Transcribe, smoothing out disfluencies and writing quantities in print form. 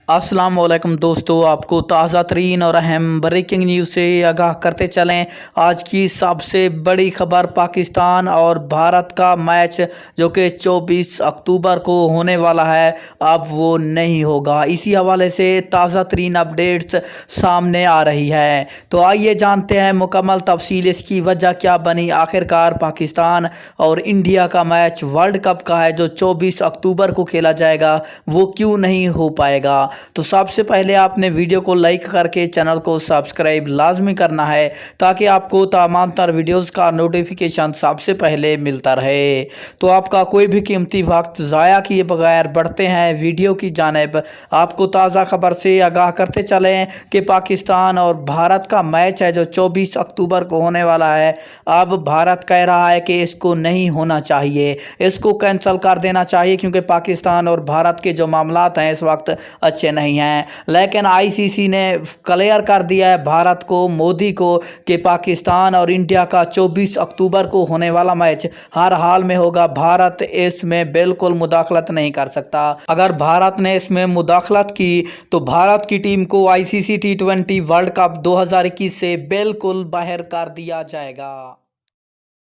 अस्सलाम वालेकुम दोस्तों, आपको ताज़ा तरीन और अहम ब्रेकिंग न्यूज़ से आगाह करते चलें। आज की सबसे बड़ी खबर पाकिस्तान और भारत का मैच जो कि 24 अक्टूबर को होने वाला है, अब वो नहीं होगा। इसी हवाले से ताज़ा तरीन अपडेट्स सामने आ रही है। तो आइए जानते हैं मुकम्मल तफसील, इसकी वजह क्या बनी। आखिरकार पाकिस्तान और इंडिया का मैच वर्ल्ड कप का है जो 24 अक्टूबर को खेला जाएगा, वो क्यों नहीं हो पाएगा। तो सबसे पहले आपने वीडियो को लाइक करके चैनल को सब्सक्राइब लाजमी करना है ताकि आपको तमाम तर वीडियोस का नोटिफिकेशन सबसे पहले मिलता रहे। तो आपका कोई भी कीमती वक्त ज़ाया किए बगैर बढ़ते हैं वीडियो की जानिब। आपको ताज़ा खबर से आगाह करते चलें कि पाकिस्तान और भारत का मैच है जो 24 अक्टूबर को होने वाला है। अब भारत कह रहा है कि इसको नहीं होना चाहिए, इसको कैंसिल कर देना चाहिए, क्योंकि पाकिस्तान और भारत के जो मामलात हैं इस वक्त अच्छे नहीं हैं। लेकिन आईसीसी ने क्लियर कर दिया है भारत को, मोदी को, कि पाकिस्तान और इंडिया का 24 अक्टूबर को होने वाला मैच हर हाल में होगा। भारत इसमें बिल्कुल मुदाखलत नहीं कर सकता। अगर भारत ने इसमें मुदाखलत की तो भारत की टीम को आईसीसी T20 वर्ल्ड कप 2021 से बिल्कुल बाहर कर दिया जाएगा।